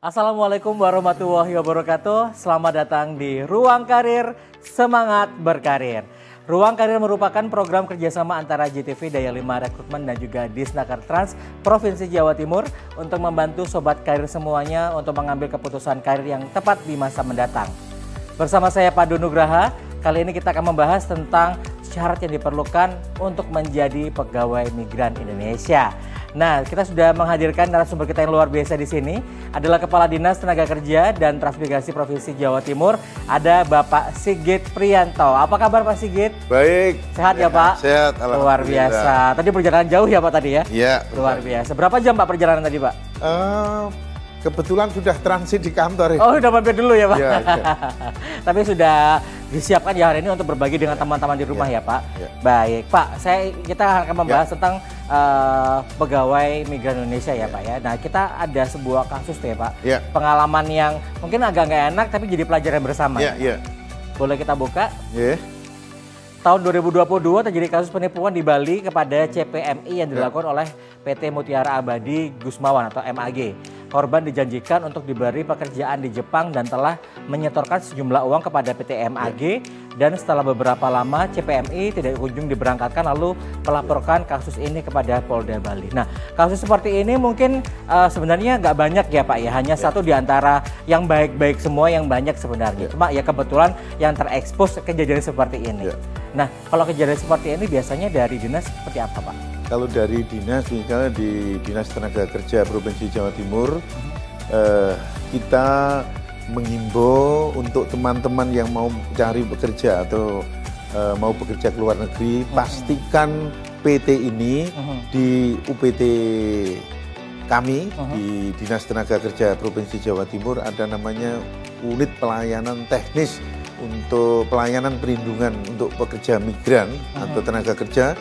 Assalamualaikum warahmatullahi wabarakatuh. Selamat datang di Ruang Karir, Semangat Berkarir. Ruang Karir merupakan program kerjasama antara JTV Daya 5 Rekrutmen dan juga Disnaker Trans Provinsi Jawa Timur untuk membantu sobat karir semuanya untuk mengambil keputusan karir yang tepat di masa mendatang. Bersama saya Pandu Nugraha, kali ini kita akan membahas tentang syarat yang diperlukan untuk menjadi pegawai migran Indonesia. Nah, kita sudah menghadirkan narasumber kita yang luar biasa di sini. Adalah Kepala Dinas Tenaga Kerja dan Transmigrasi Provinsi Jawa Timur. Ada Bapak Sigit Priyanto. Apa kabar Pak Sigit? Baik. Sehat ya Pak? Sehat, luar biasa. Tadi perjalanan jauh ya Pak tadi ya? Iya. Luar biasa. Berapa jam Pak perjalanan tadi Pak? Kebetulan sudah transit di kantor ya. Oh, sudah mampir dulu ya Pak? Iya. Tapi sudah disiapkan ya hari ini untuk berbagi dengan teman-teman di rumah ya Pak? Ya. Baik Pak, kita akan membahas tentang pegawai migran Indonesia ya Pak ya. Nah, kita ada sebuah kasus tuh ya Pak. Ya. Pengalaman yang mungkin agak nggak enak tapi jadi pelajaran bersama. Iya. Boleh kita buka? Iya. Tahun 2022 terjadi kasus penipuan di Bali kepada CPMI yang dilakukan oleh PT Mutiara Abadi Gusmawan atau MAG. Korban dijanjikan untuk diberi pekerjaan di Jepang dan telah menyetorkan sejumlah uang kepada PT MAG. Dan setelah beberapa lama CPMI tidak kunjung diberangkatkan lalu melaporkan kasus ini kepada Polda Bali. Nah, kasus seperti ini mungkin sebenarnya nggak banyak ya Pak ya. Hanya satu di antara yang baik-baik semua yang banyak sebenarnya. Cuma ya kebetulan yang terekspos kejadian seperti ini. Nah, kalau kejadian seperti ini biasanya dari dinas seperti apa Pak? Kalau dari dinas, misalnya di Dinas Tenaga Kerja Provinsi Jawa Timur, kita menghimbau untuk teman-teman yang mau cari bekerja atau mau bekerja ke luar negeri, pastikan PT ini di UPT kami di Dinas Tenaga Kerja Provinsi Jawa Timur ada namanya Unit Pelayanan Teknis untuk pelayanan perlindungan untuk pekerja migran atau tenaga kerja.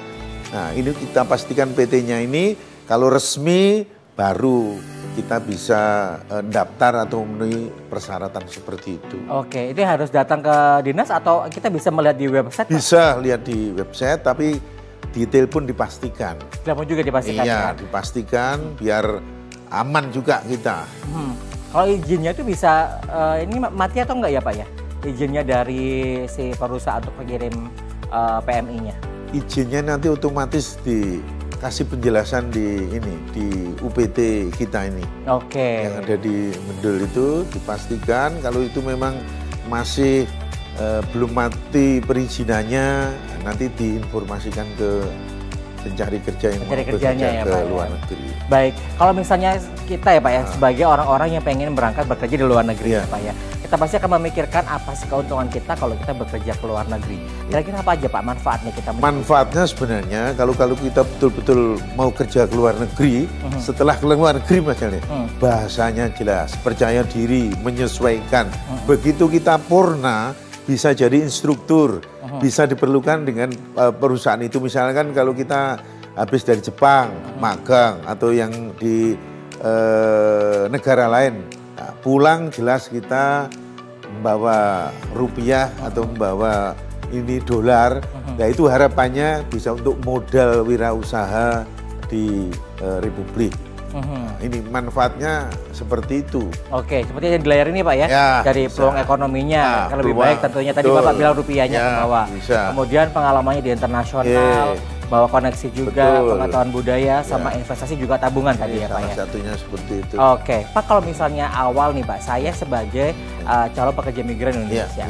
Nah, ini kita pastikan PT-nya ini kalau resmi baru kita bisa daftar atau memenuhi persyaratan seperti itu. Oke, itu harus datang ke dinas atau kita bisa melihat di website? Bisa lihat di website, tapi detail pun dipastikan. Telepon juga dipastikan? Iya, ya? dipastikan biar aman juga kita. Kalau izinnya itu bisa, ini mati atau enggak ya Pak ya? Izinnya dari si perusahaan untuk mengirim PMI-nya? Izinnya nanti otomatis dikasih penjelasan di UPT kita ini. Oke. Yang ada di Mendel itu dipastikan kalau itu memang masih belum mati perizinannya, nanti diinformasikan ke pencari kerja yang mau bekerja ya, ke Pak, luar ya. negeri. Baik, kalau misalnya kita ya Pak ya, sebagai orang-orang yang pengen berangkat bekerja di luar negeri ya Pak ya, kita pasti akan memikirkan apa sih keuntungan kita kalau kita bekerja ke luar negeri. Kira-kira apa aja Pak manfaatnya kita? Manfaatnya sebenarnya kalau kita betul-betul mau kerja ke luar negeri, setelah ke luar negeri misalnya, bahasanya jelas, percaya diri, menyesuaikan. Begitu kita purna, bisa jadi instruktur, bisa diperlukan dengan perusahaan itu. Misalkan kalau kita habis dari Jepang, magang, atau yang di negara lain, pulang jelas kita membawa rupiah atau membawa ini dolar. Nah itu harapannya bisa untuk modal wirausaha di Republik. Ini manfaatnya seperti itu. Oke, seperti yang di layar ini Pak ya, dari peluang ekonominya yang lebih baik tentunya. Tadi Bapak bilang rupiahnya ke bawah. Kemudian pengalamannya di internasional, bawa koneksi juga, pengetahuan budaya, sama investasi juga tabungan tadi ya Pak ya. Salah satunya seperti itu. Oke, Pak kalau misalnya awal nih Pak, saya sebagai calon pekerja migran Indonesia,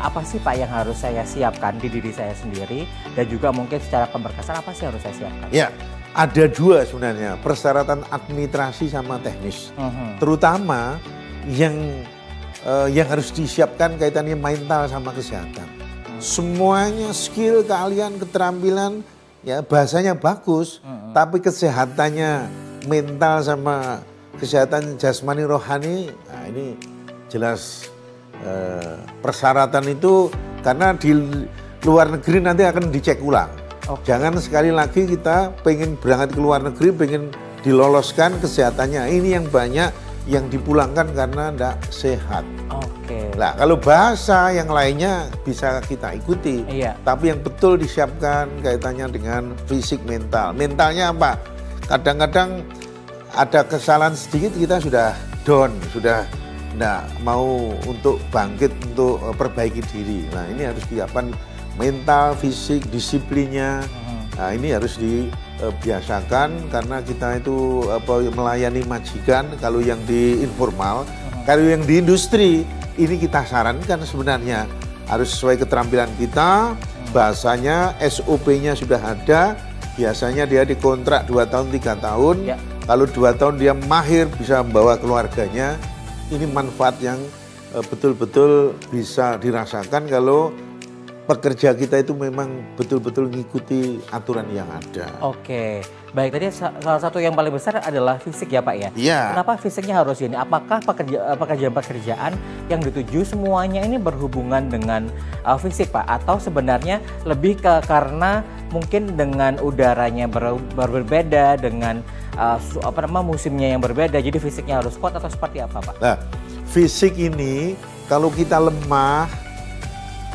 apa sih Pak yang harus saya siapkan di diri saya sendiri dan juga mungkin secara pemberkasan apa sih harus saya siapkan? Ya. Ada dua sebenarnya, persyaratan administrasi sama teknis. Terutama yang harus disiapkan kaitannya mental sama kesehatan. Semuanya skill, keahlian, keterampilan, ya bahasanya bagus, tapi kesehatannya mental sama kesehatan jasmani rohani, nah ini jelas persyaratan itu karena di luar negeri nanti akan dicek ulang. Jangan sekali lagi kita pengen berangkat ke luar negeri, pengen diloloskan kesehatannya. Ini yang banyak yang dipulangkan karena tidak sehat. Nah, kalau bahasa yang lainnya bisa kita ikuti. Tapi yang betul disiapkan kaitannya dengan fisik mental. Mentalnya apa? Kadang-kadang ada kesalahan sedikit kita sudah down, sudah tidak mau untuk bangkit, untuk perbaiki diri. Nah ini harus disiapkan mental, fisik, disiplinnya. Nah ini harus dibiasakan karena kita itu melayani majikan. Kalau yang di informal, kalau yang di industri ini kita sarankan sebenarnya harus sesuai keterampilan kita. Bahasanya SOP-nya sudah ada. Biasanya dia dikontrak 2 tahun 3 tahun. Ya. Kalau 2 tahun dia mahir bisa membawa keluarganya. Ini manfaat yang betul-betul bisa dirasakan kalau pekerja kita itu memang betul-betul mengikuti aturan yang ada. Oke, baik. Tadi salah satu yang paling besar adalah fisik ya Pak ya? Iya. Kenapa fisiknya harus ini? Apakah pekerjaan-pekerjaan yang dituju semuanya ini berhubungan dengan fisik Pak? Atau sebenarnya lebih karena mungkin dengan udaranya berbeda, dengan musimnya yang berbeda, jadi fisiknya harus kuat atau seperti apa Pak? Nah, fisik ini kalau kita lemah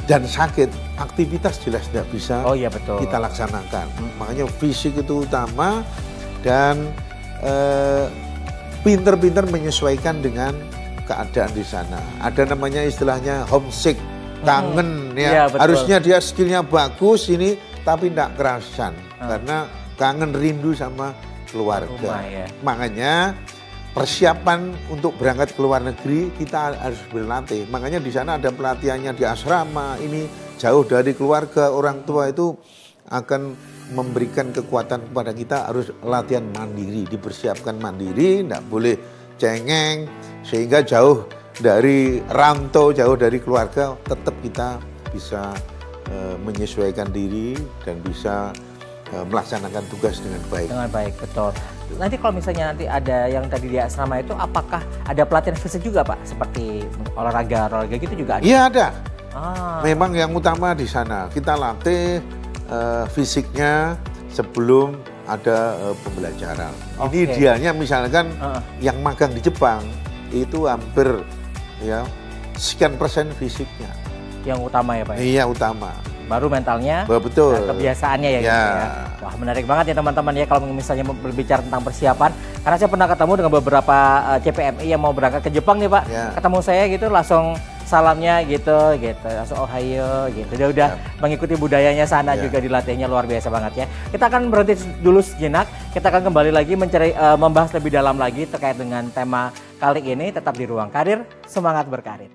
dan sakit, aktivitas jelas tidak bisa kita laksanakan. Makanya fisik itu utama dan pinter-pinter menyesuaikan dengan keadaan di sana. Ada namanya istilahnya homesick, kangen ya. Harusnya dia skillnya bagus ini, tapi tidak kerasan karena kangen rindu sama keluarga. Makanya persiapan untuk berangkat ke luar negeri kita harus berlatih. Makanya di sana ada pelatihannya di asrama. Ini jauh dari keluarga, orang tua itu akan memberikan kekuatan kepada kita, harus latihan mandiri, dipersiapkan mandiri, tidak boleh cengeng, sehingga jauh dari rantau, jauh dari keluarga, tetap kita bisa menyesuaikan diri dan bisa melaksanakan tugas dengan baik. Dengan baik, betul. Nanti kalau misalnya nanti ada yang tadi di asrama itu, apakah ada pelatihan fisik juga Pak? Seperti olahraga gitu juga ada? Iya ada. Memang yang utama di sana. Kita latih fisiknya sebelum ada pembelajaran. Ini idealnya misalkan yang magang di Jepang, itu hampir ya sekian persen fisiknya. Yang utama ya Pak? Iya utama. Baru mentalnya, betul. Kebiasaannya ya. Gitu ya. Wah menarik banget ya teman-teman ya kalau misalnya berbicara tentang persiapan. Karena saya pernah ketemu dengan beberapa CPMI yang mau berangkat ke Jepang nih Pak. Ketemu saya gitu langsung salamnya gitu, langsung ohayo gitu. Dia udah mengikuti budayanya sana juga, dilatihnya luar biasa banget ya. Kita akan berhenti dulu sejenak. Kita akan kembali lagi membahas lebih dalam lagi terkait dengan tema kali ini. Tetap di Ruang Karir, semangat berkarir.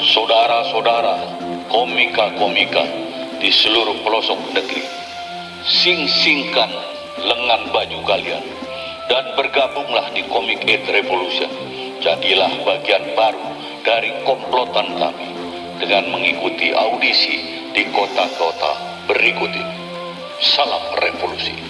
Saudara-saudara, komika-komika di seluruh pelosok negeri, sing-singkan lengan baju kalian dan bergabunglah di Comic Aid Revolution. Jadilah bagian baru dari komplotan kami dengan mengikuti audisi di kota-kota berikut ini. Salam revolusi.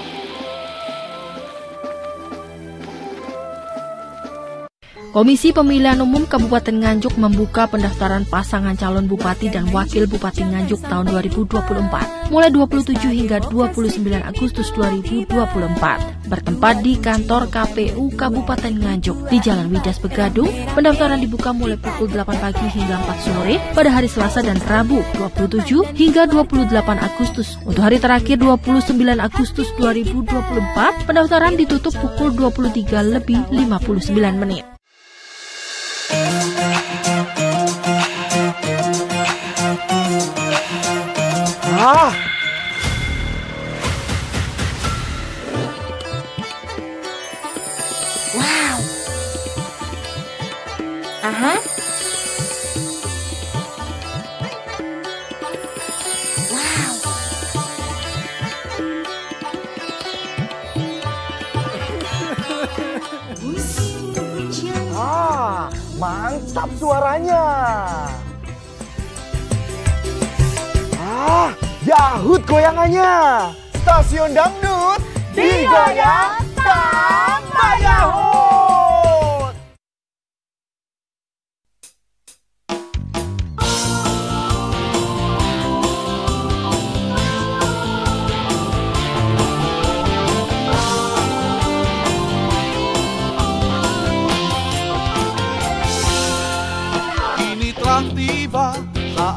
Komisi Pemilihan Umum Kabupaten Nganjuk membuka pendaftaran pasangan calon Bupati dan Wakil Bupati Nganjuk tahun 2024, mulai 27 hingga 29 Agustus 2024. Bertempat di kantor KPU Kabupaten Nganjuk di Jalan Widas Begadung. Pendaftaran dibuka mulai pukul 8 pagi hingga 4 sore pada hari Selasa dan Rabu 27 hingga 28 Agustus. Untuk hari terakhir 29 Agustus 2024, pendaftaran ditutup pukul 23:59 menit. Wow. Aha. Wow. Mantap suaranya. Yahut goyangannya. Stasiun dangdut digoyang tambah yahut.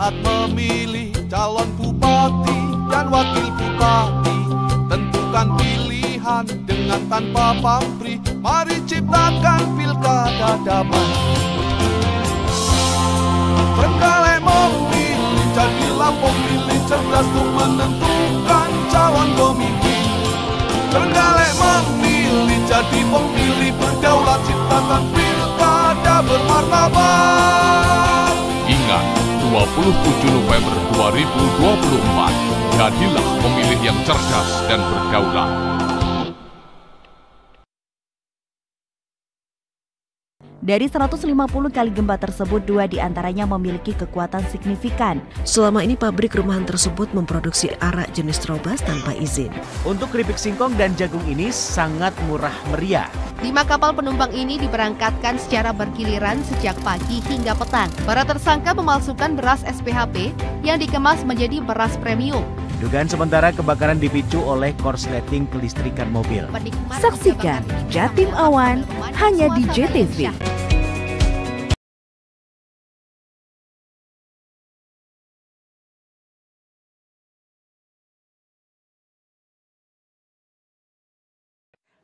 saat memilih calon bupati dan wakil bupati. Tentukan pilihan dengan tanpa pamrih, mari ciptakan pilkada damai. Trenggalek memilih, jadilah pemilih cerdas untuk menentukan calon pemimpin. Trenggalek memilih, jadi pemilih berdaulat, ciptakan pilkada bermartabat. Ingat, 27 November 2024, jadilah pemilih yang cerdas dan berdaulat. Dari 150 kali gempa tersebut, 2 diantaranya memiliki kekuatan signifikan. Selama ini pabrik rumahan tersebut memproduksi arak jenis Trobas tanpa izin. Untuk keripik singkong dan jagung ini sangat murah meriah. 5 kapal penumpang ini diberangkatkan secara bergiliran sejak pagi hingga petang. Para tersangka memalsukan beras SPHP yang dikemas menjadi beras premium. Dugaan sementara kebakaran dipicu oleh korsleting kelistrikan mobil. Saksikan Jatim Awan hanya di JTV.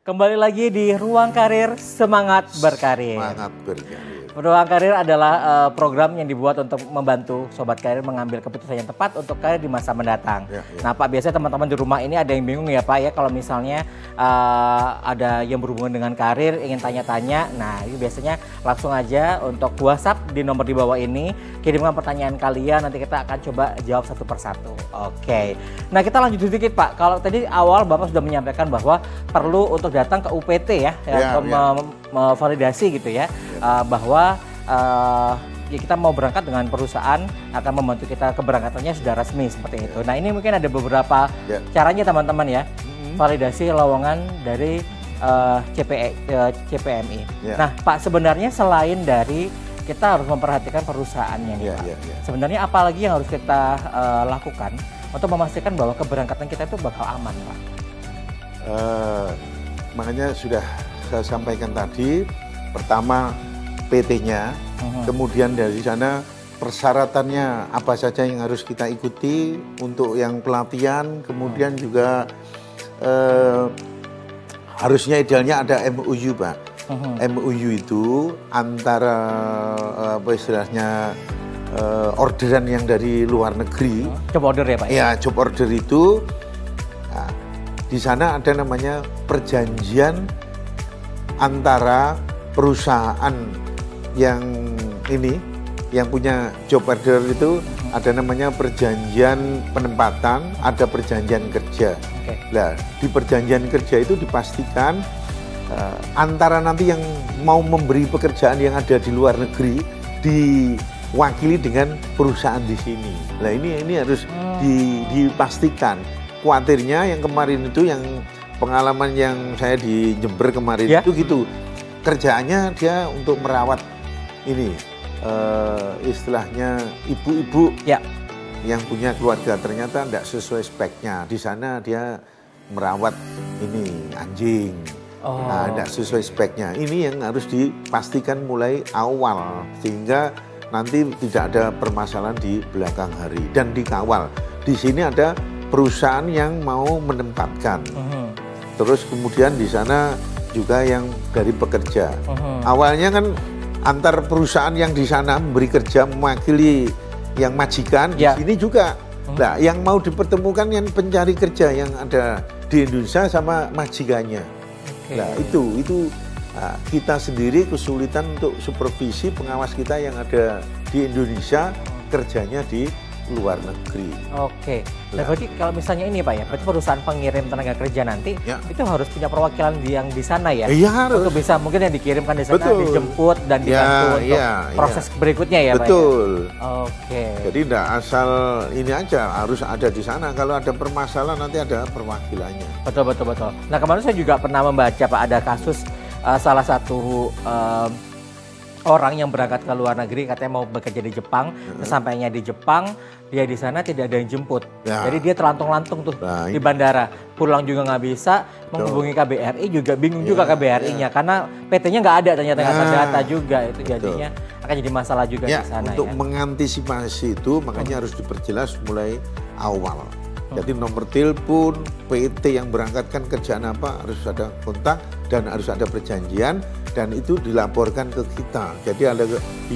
Kembali lagi di Ruang Karir, Semangat Berkarir. Semangat berkarir. Ruang Karir adalah program yang dibuat untuk membantu Sobat Karir mengambil keputusan yang tepat untuk karir di masa mendatang. Ya. Nah Pak, biasanya teman-teman di rumah ini ada yang bingung ya Pak ya, kalau misalnya ada yang berhubungan dengan karir, ingin tanya-tanya. Nah ini biasanya langsung aja untuk WhatsApp di nomor di bawah ini, kirimkan pertanyaan kalian, nanti kita akan coba jawab satu persatu. Oke. Nah kita lanjut sedikit Pak, kalau tadi awal Bapak sudah menyampaikan bahwa perlu untuk datang ke UPT ya, validasi gitu ya, bahwa ya kita mau berangkat dengan perusahaan akan membantu kita keberangkatannya sudah resmi seperti itu. Nah ini mungkin ada beberapa caranya teman-teman ya, validasi lowongan dari CPMI. Nah Pak, sebenarnya selain dari kita harus memperhatikan perusahaannya nih Pak, sebenarnya apa lagi yang harus kita lakukan untuk memastikan bahwa keberangkatan kita itu bakal aman Pak? Makanya sudah saya sampaikan tadi, pertama PT-nya, kemudian dari sana persyaratannya apa saja yang harus kita ikuti untuk yang pelatihan, kemudian juga harusnya idealnya ada MOU Pak. MOU itu antara apa istilahnya orderan yang dari luar negeri. Job order ya Pak? Ya, job order itu. Di sana ada namanya perjanjian antara perusahaan yang ini, yang punya job order itu, ada namanya perjanjian penempatan, ada perjanjian kerja. Nah, di perjanjian kerja itu dipastikan antara nanti yang mau memberi pekerjaan yang ada di luar negeri diwakili dengan perusahaan di sini. Nah ini harus dipastikan. Khawatirnya yang kemarin itu, yang pengalaman yang saya di Jember kemarin itu gitu, kerjaannya dia untuk merawat ini istilahnya ibu-ibu yang punya keluarga, ternyata tidak sesuai speknya. Di sana dia merawat ini anjing, tidak sesuai speknya. Ini yang harus dipastikan mulai awal sehingga nanti tidak ada permasalahan di belakang hari dan dikawal. Di sini ada perusahaan yang mau menempatkan, terus kemudian di sana juga yang dari pekerja. Awalnya kan antar perusahaan yang di sana memberi kerja mewakili yang majikan, di sini juga. Nah, yang mau dipertemukan yang pencari kerja yang ada di Indonesia sama majikannya. Nah itu kita sendiri kesulitan untuk supervisi pengawas kita yang ada di Indonesia kerjanya di luar negeri. Nah berarti kalau misalnya ini Pak ya, berarti perusahaan pengirim tenaga kerja nanti itu harus punya perwakilan yang di sana ya? Iya harus. Untuk bisa mungkin yang dikirimkan di sana dijemput dan dibantu untuk proses berikutnya ya Pak? Betul. Ya? Jadi tidak asal ini aja, harus ada di sana. Kalau ada permasalahan nanti ada perwakilannya. Betul. Nah kemarin saya juga pernah membaca Pak, ada kasus salah satu orang yang berangkat ke luar negeri katanya mau bekerja di Jepang, sesampainya di Jepang dia di sana tidak ada yang jemput, jadi dia terlantung-lantung tuh di bandara, pulang juga nggak bisa, menghubungi KBRI juga bingung juga KBRI-nya karena PT-nya nggak ada ternyata, nggak terdata juga, itu jadinya akan jadi masalah juga Ya, di sana untuk ya. mengantisipasi itu makanya harus diperjelas mulai awal. Jadi nomor telepon, PT yang berangkatkan kerjaan apa harus ada kontak dan harus ada perjanjian dan itu dilaporkan ke kita. Jadi ada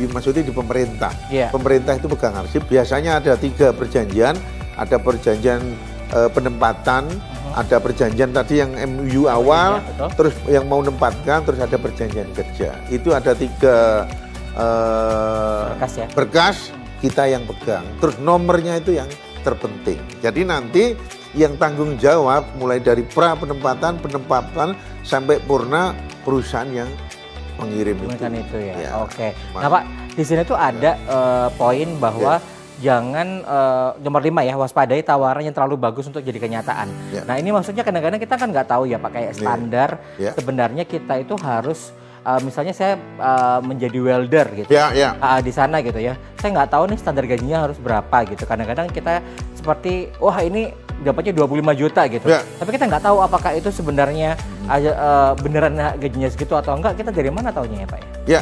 maksudnya di pemerintah. Iya. Pemerintah itu pegang arsip. Biasanya ada 3 perjanjian, ada perjanjian penempatan, ada perjanjian tadi yang MU awal, Iya, betul. terus yang mau menempatkan, terus ada perjanjian kerja. Itu ada 3 Berkas ya. berkas kita yang pegang. Terus nomornya itu yang terpenting. Jadi nanti yang tanggung jawab mulai dari pra penempatan sampai purna perusahaan yang mengirim itu ya. Ya. Oke. Nah Pak, di sini tuh ada poin bahwa jangan nomor 5 ya, waspadai tawaran yang terlalu bagus untuk jadi kenyataan. Ya. Nah ini maksudnya kadang-kadang kita kan nggak tahu ya Pak, kayak standar Ya. sebenarnya kita itu harus misalnya saya menjadi welder gitu Ya. di sana gitu ya, saya nggak tahu nih standar gajinya harus berapa gitu. Kadang-kadang kita seperti wah ini dapatnya 25 juta gitu, Ya. tapi kita nggak tahu apakah itu sebenarnya beneran gajinya segitu atau enggak. Kita dari mana taunya ya Pak ya?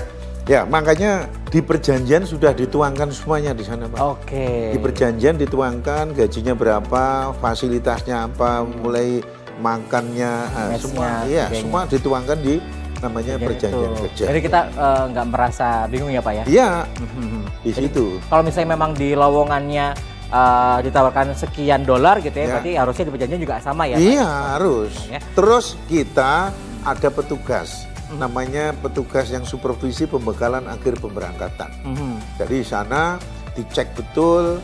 Ya, makanya di perjanjian sudah dituangkan semuanya di sana, Pak. Oke. Di perjanjian dituangkan gajinya berapa, fasilitasnya apa, mulai makannya, semua, semua dituangkan di namanya perjanjian kerja. Jadi kita nggak merasa bingung ya Pak ya? Iya, di situ. Kalau misalnya memang di lowongannya ditawarkan sekian dolar gitu ya, berarti harusnya di perjanjian juga sama ya? Iya, Pak? harus. Ya. Terus kita ada petugas, namanya petugas yang supervisi pembekalan akhir pemberangkatan. Jadi di sana dicek betul,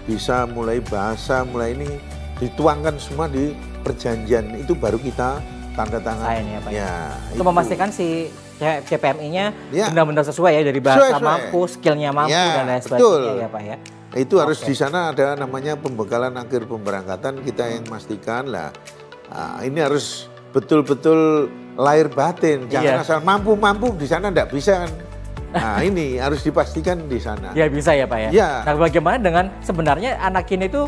bisa mulai bahasa, mulai ini dituangkan semua di perjanjian, itu baru kita tanda tangan. Ya, Pak. Ya, itu memastikan si CPMI-nya Ya. benar-benar sesuai ya, dari bahasa Sesuai. mampu, skillnya mampu Ya, dan lain betul. sebagainya ya Pak ya. Itu harus di sana ada namanya pembekalan akhir pemberangkatan, kita yang memastikan lah. Ini harus betul-betul lahir batin, jangan asal mampu-mampu di sana enggak bisa kan. Nah ini harus dipastikan di sana. Ya bisa ya Pak ya. Ya. Nah bagaimana dengan sebenarnya anak ini tuh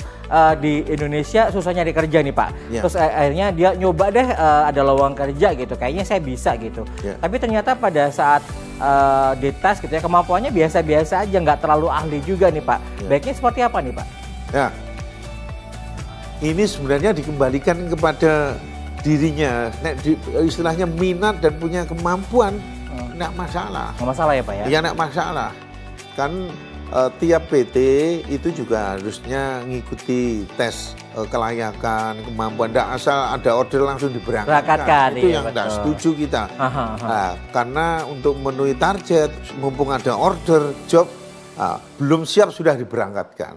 di Indonesia susah nyari kerja nih Pak. Ya. Terus akhirnya dia nyoba deh ada lowongan kerja gitu. Kayaknya saya bisa gitu. Ya. Tapi ternyata pada saat dites gitu ya, kemampuannya biasa-biasa aja, nggak terlalu ahli juga nih Pak. Ya. Baiknya seperti apa nih Pak? Ya. Ini sebenarnya dikembalikan kepada dirinya. Istilahnya minat dan punya kemampuan. Enggak masalah. Nggak masalah ya Pak ya? Ya enggak masalah. Kan tiap PT itu juga harusnya ngikuti tes kelayakan, kemampuan. Enggak asal ada order langsung diberangkatkan. Itu iya, yang enggak betul. setuju kita. Nah, karena untuk memenuhi target, mumpung ada order job, belum siap sudah diberangkatkan.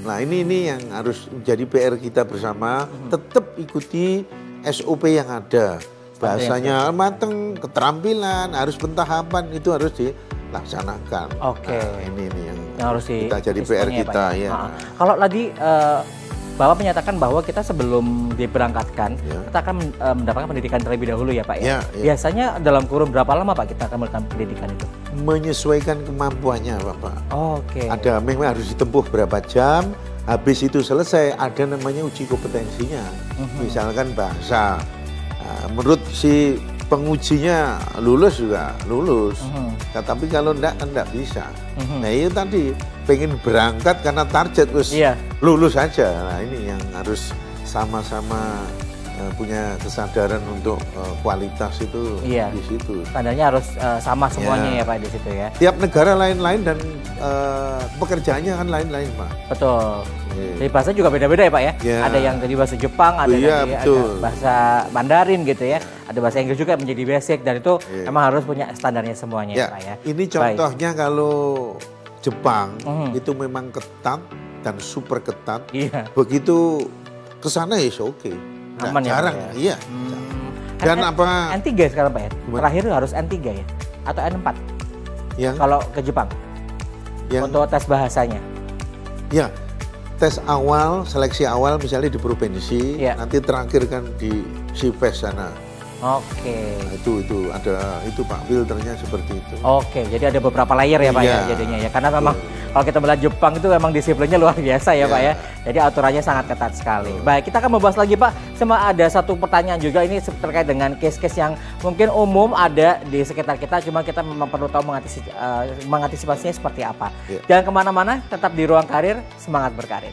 Nah ini yang harus menjadi PR kita bersama. Tetap ikuti SOP yang ada. Bahasanya mateng, keterampilan, harus pentahapan, itu harus dilaksanakan. Oke. Nah, ini yang harus kita jadi PR kita ya. Kalau tadi Bapak menyatakan bahwa kita sebelum diberangkatkan kita akan mendapatkan pendidikan terlebih dahulu ya Pak ya. Biasanya dalam kurun berapa lama Pak kita akan melakukan pendidikan itu? Menyesuaikan kemampuannya Bapak. Oke. Ada memang harus ditempuh berapa jam. Habis itu selesai ada namanya uji kompetensinya. Misalkan bahasa. Menurut si pengujinya lulus juga lulus. Tapi kalau enggak bisa. Nah itu tadi pengen berangkat karena target lulus saja. Nah ini yang harus sama-sama punya kesadaran untuk kualitas itu di situ. Standarnya harus sama semuanya ya Pak di situ ya. Tiap negara lain-lain dan pekerjaannya kan lain-lain Pak. Betul. Jadi bahasa juga beda-beda ya Pak ya. Ada yang dari bahasa Jepang, ada ada bahasa Mandarin gitu ya. Ada bahasa Inggris juga menjadi basic dan itu emang harus punya standarnya semuanya ya Pak ya. Ini contohnya kalau Jepang itu memang ketat dan super ketat. Begitu ke sana ya oke. Aman ya, jarang, Pak, iya. Dan apa? N3 sekarang Pak ya? Terakhir harus N3 ya? Atau N4? Kalau ke Jepang? Untuk tes bahasanya? Ya, tes awal, seleksi awal misalnya di provinsi, nanti terakhir kan di Sipes sana. Oke. Nah, itu ada itu Pak filternya seperti itu. Oke, jadi ada beberapa layer ya Pak ya jadinya ya. Karena memang Kalau kita melihat Jepang itu memang disiplinnya luar biasa ya Pak ya. Jadi aturannya sangat ketat sekali. Baik, kita akan membahas lagi Pak. Sama ada satu pertanyaan juga ini terkait dengan case-case yang mungkin umum ada di sekitar kita. Cuma kita memang perlu tahu mengantisipasinya seperti apa. Jangan kemana-mana, tetap di Ruang Karir, semangat berkarir.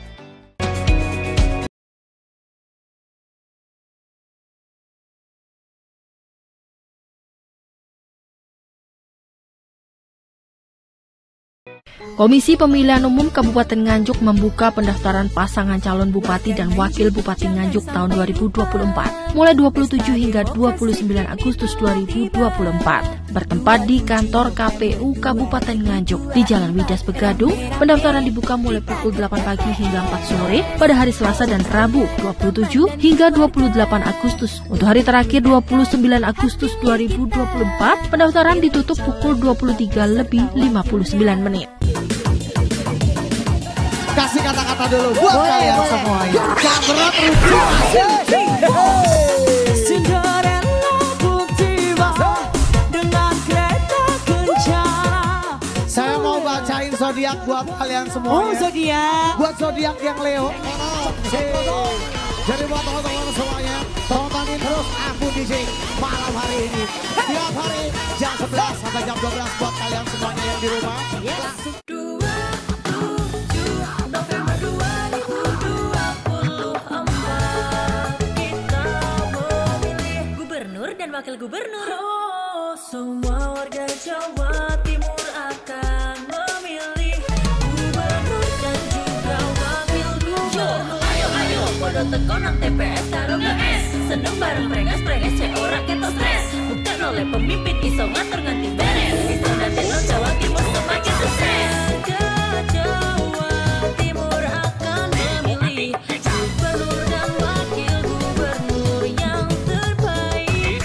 Komisi Pemilihan Umum Kabupaten Nganjuk membuka pendaftaran pasangan calon bupati dan wakil bupati Nganjuk tahun 2024 mulai 27 hingga 29 Agustus 2024 bertempat di kantor KPU Kabupaten Nganjuk di Jalan Widas Begadung. Pendaftaran dibuka mulai pukul 8 pagi hingga 4 sore pada hari Selasa dan Rabu 27 hingga 28 Agustus. Untuk hari terakhir 29 Agustus 2024 pendaftaran ditutup pukul 23:59. Kasih kata-kata dulu buat kalian semua ya. Gak berat Cinderella pun tiba dengan kereta kencana. Saya mau bacain zodiak buat kalian semuanya. Oh, zodiak. Buat zodiak yang Leo. Jadi buat teman-teman semuanya, tontonin terus aku DJ malam hari ini. Tiap hari jam 11 sampai jam 12 buat kalian semuanya yang di rumah. Langsung wakil gubernur. Oh, semua warga Jawa Timur akan memilih gubernur dan juga wakil gubernur. Ayo, podo teko nang TPS karo nge-es. Seneng bareng prengas cek ora ketok stres. Bukan oleh pemimpin iso ngatur nganti beres. Iso dateng Jawa Timur semakin sukses. Jawa Timur akan memilih gubernur dan wakil gubernur yang terbaik.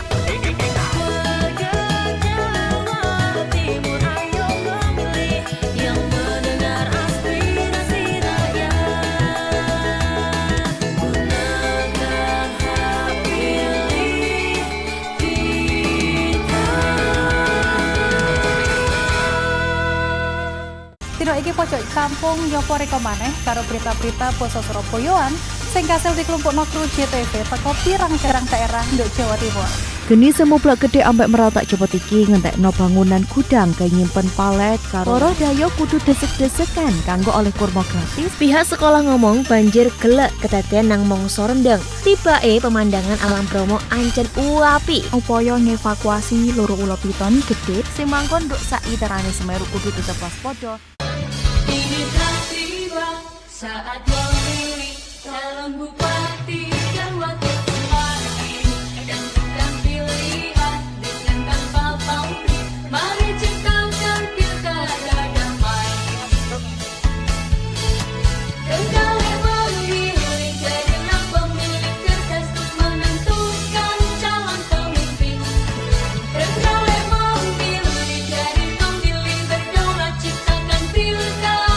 Dino iki pojok kampung nyopo reko maneh karo berita-berita basa Surabayaan sing kasil dikelompokno kru JTV teko pirang-pirang daerah nduk Jawa Timur. Geni semublak gede ambek meratak cepet iki ngentekno bangunan gudang kaya nyimpen palet karo loro dayo kudu desek-desekan kanggo oleh kurma gratis. Pihak sekolah ngomong banjir gelek kedadean nang mangsa rendeng. Tibake pemandangan alam Bromo ancen uapi. Upaya ngevakuasi loro ula piton gede sing mangkon nduk sak iterane Semeru kudu tetep waspada. Ini telah tiba saat memilih calon bupati dan wakil bupati dan bukan pilihan dengan tanpa pamrih. Mari ciptakan pilkada damai. Trenggalek memilih jadilah pemilik cerdas untuk menentukan calon pemimpin. Trenggalek memilih jadi pemilih berdaulat ciptakan pilkada.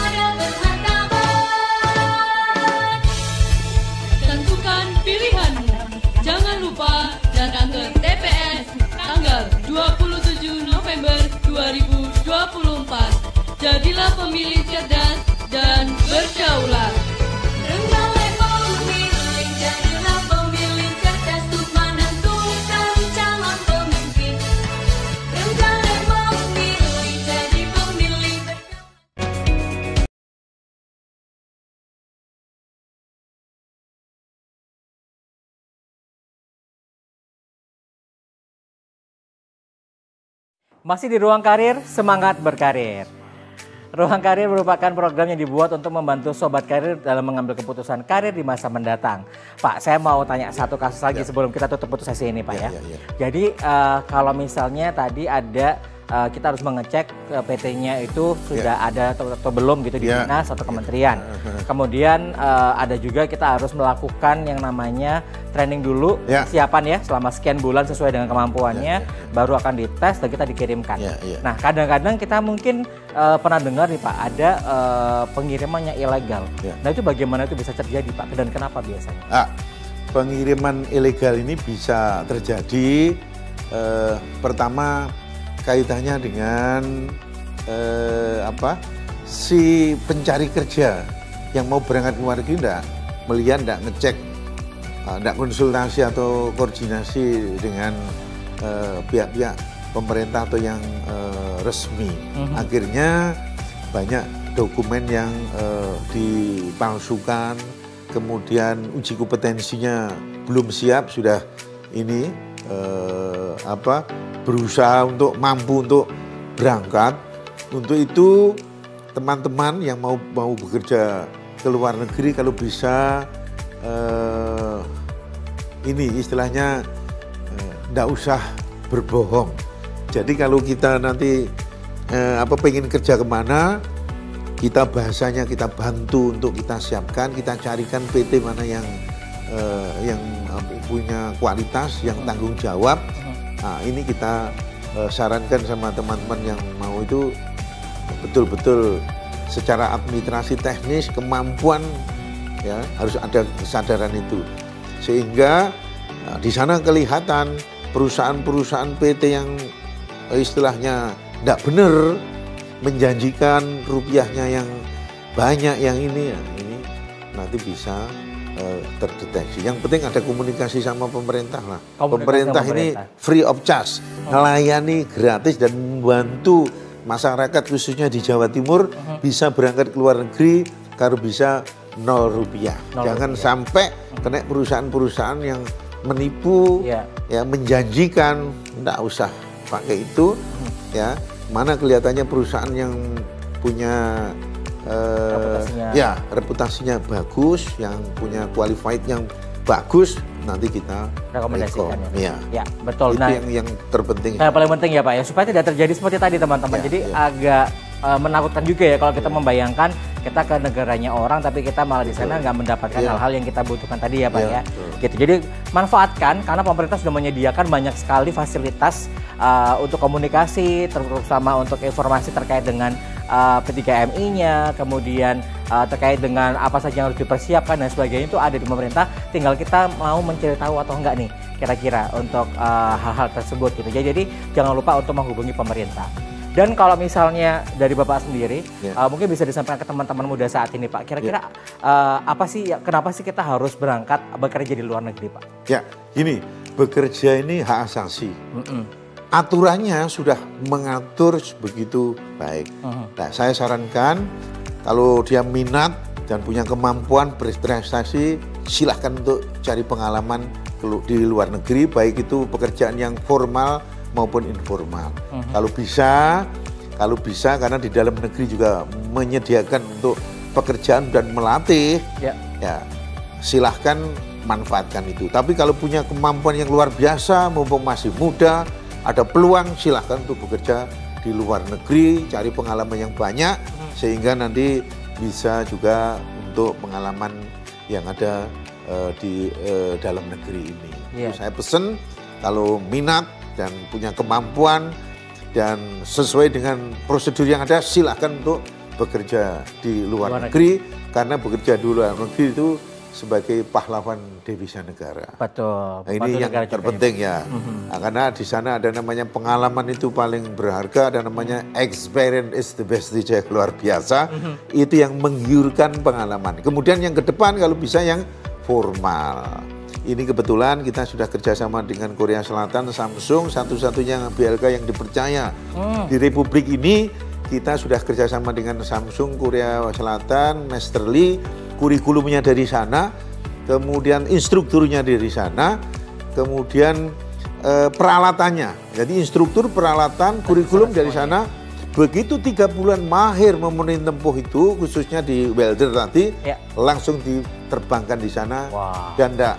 Tentukan pilihanmu. Jangan lupa datang ke TPS tanggal 27 November 2024. Jadilah pemilih cerdas dan berdaulat. Trenggalek memilih jadilah pemilih cerdas untuk menentukan calon pemimpin. Trenggalek memilih jadi pemilih berdaulat. Masih di Ruang Karir, semangat berkarir. Ruang Karir merupakan program yang dibuat untuk membantu sobat karir dalam mengambil keputusan karir di masa mendatang. Pak, saya mau tanya satu kasus lagi sebelum kita tutup sesi ini Pak ya. Jadi kalau misalnya tadi ada kita harus mengecek PT-nya itu sudah ada atau belum gitu di dinas atau kementerian. Kemudian ada juga kita harus melakukan yang namanya training dulu, persiapan ya selama sekian bulan sesuai dengan kemampuannya, baru akan dites dan kita dikirimkan. Nah kadang-kadang kita mungkin pernah dengar nih Pak ada pengirimannya ilegal. Nah itu bagaimana itu bisa terjadi Pak dan kenapa biasanya? Pengiriman ilegal ini bisa terjadi pertama kaitannya dengan si pencari kerja yang mau berangkat ke luar negeri enggak melihat, enggak ngecek, enggak konsultasi atau koordinasi dengan pihak-pihak pemerintah atau yang resmi. Akhirnya banyak dokumen yang dipalsukan, kemudian uji kompetensinya belum siap, sudah ini berusaha untuk mampu untuk berangkat. Untuk itu teman-teman yang mau bekerja ke luar negeri kalau bisa ini istilahnya enggak usah berbohong. Jadi kalau kita nanti pengen kerja kemana, kita bahasanya kita bantu untuk kita siapkan, kita carikan PT mana yang punya kualitas, yang tanggung jawab. Nah, ini kita sarankan sama teman-teman yang mau itu betul-betul secara administrasi teknis, kemampuan ya harus ada kesadaran itu. Sehingga di sana kelihatan perusahaan-perusahaan PT yang istilahnya tidak benar, menjanjikan rupiahnya yang banyak, yang ini nanti bisa terdeteksi. Yang penting ada komunikasi sama pemerintah lah. Pemerintah ini free of charge, melayani gratis dan membantu masyarakat khususnya di Jawa Timur bisa berangkat ke luar negeri kalau bisa 0 rupiah. Jangan sampai kena perusahaan-perusahaan yang menipu, ya menjanjikan, enggak usah pakai itu, ya. Mana kelihatannya perusahaan yang punya reputasinya bagus, yang punya qualified yang bagus, nanti kita rekomendasikan. Ya, betul. Itu yang terpenting. Yang paling penting ya Pak ya, supaya tidak terjadi seperti tadi teman-teman. Jadi agak menakutkan juga ya kalau kita membayangkan kita ke negaranya orang tapi kita malah di sana nggak mendapatkan hal-hal yang kita butuhkan tadi ya Pak ya. Gitu. Jadi manfaatkan karena pemerintah sudah menyediakan banyak sekali fasilitas untuk komunikasi, terutama untuk informasi terkait dengan P3MI-nya, kemudian terkait dengan apa saja yang harus dipersiapkan dan sebagainya itu ada di pemerintah. Tinggal kita mau mencari tahu atau enggak nih kira-kira untuk hal-hal tersebut gitu. Jadi jangan lupa untuk menghubungi pemerintah. Dan kalau misalnya dari Bapak sendiri, mungkin bisa disampaikan ke teman-teman muda saat ini Pak, kira-kira apa sih, kenapa sih kita harus berangkat bekerja di luar negeri Pak? Ya, gini, bekerja ini hak asasi. Aturannya sudah mengatur begitu baik. Nah, saya sarankan kalau dia minat dan punya kemampuan berprestasi, silahkan untuk cari pengalaman di luar negeri, baik itu pekerjaan yang formal maupun informal. Kalau bisa karena di dalam negeri juga menyediakan untuk pekerjaan dan melatih, ya silahkan manfaatkan itu. Tapi kalau punya kemampuan yang luar biasa, mumpung masih muda, ada peluang, silahkan untuk bekerja di luar negeri, cari pengalaman yang banyak, sehingga nanti bisa juga untuk pengalaman yang ada di dalam negeri ini. Saya pesen kalau minat dan punya kemampuan dan sesuai dengan prosedur yang ada, silahkan untuk bekerja di luar negeri. Karena bekerja di luar negeri itu sebagai pahlawan devisa negara. Betul. Nah, ini yang terpenting ya. Nah, karena di sana ada namanya pengalaman itu paling berharga, ada namanya experience is the best teacher, luar biasa. Itu yang menggiurkan pengalaman. Kemudian yang ke depan kalau bisa yang formal. Ini kebetulan kita sudah kerjasama dengan Korea Selatan, Samsung, satu-satunya BLK yang dipercaya di Republik ini. Kita sudah kerjasama dengan Samsung, Korea Selatan, Master Lee, kurikulumnya dari sana, kemudian instrukturnya dari sana, kemudian peralatannya. Jadi instruktur, peralatan, kurikulum dari sana. Begitu 3 bulan mahir memenuhi tempuh itu, khususnya di welder tadi, langsung diterbangkan di sana dan tidak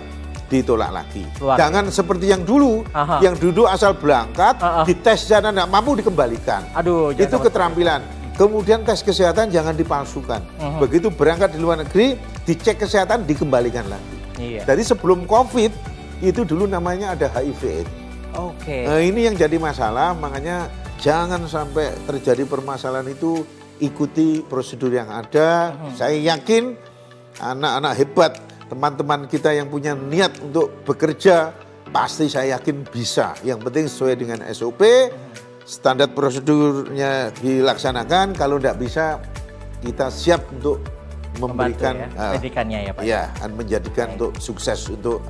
ditolak lagi. Jangan seperti yang dulu, yang duduk asal berangkat, dites sana tidak mampu dikembalikan. Itu keterampilan. Kemudian tes kesehatan jangan dipalsukan. Begitu berangkat di luar negeri, dicek kesehatan, dikembalikan lagi. Jadi sebelum COVID, itu dulu namanya ada HIV/AIDS. Nah, ini yang jadi masalah, makanya jangan sampai terjadi permasalahan itu, ikuti prosedur yang ada. Saya yakin anak-anak hebat, teman-teman kita yang punya niat untuk bekerja, pasti saya yakin bisa. Yang penting sesuai dengan SOP, standar prosedurnya dilaksanakan. Kalau tidak bisa, kita siap untuk memberikan pendidikannya ya Pak. Ya, menjadikan untuk sukses untuk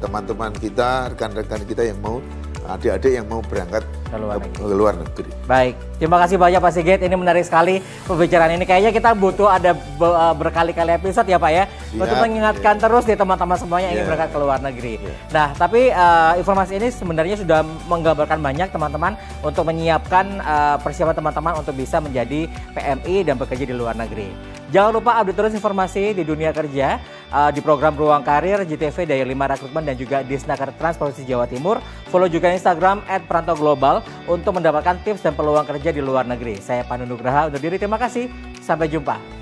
teman-teman kita, rekan-rekan kita yang mau, adik-adik yang mau berangkat ke luar negeri. Baik, terima kasih banyak Pak Sigit. Ini menarik sekali pembicaraan ini. Kayaknya kita butuh ada berkali-kali episode ya Pak ya, untuk mengingatkan terus nih teman-teman semuanya yang ingin berangkat ke luar negeri. Nah, tapi informasi ini sebenarnya sudah menggambarkan banyak teman-teman untuk menyiapkan persiapan teman-teman untuk bisa menjadi PMI dan bekerja di luar negeri. Jangan lupa update terus informasi di dunia kerja di program Ruang Karir, JTV, Daya 5 Rekrutmen dan juga Disnaker Trans Provinsi Jawa Timur. Follow juga Instagram @perantauglobal untuk mendapatkan tips dan peluang kerja di luar negeri. Saya Pandu Nugraha undur diri, terima kasih. Sampai jumpa.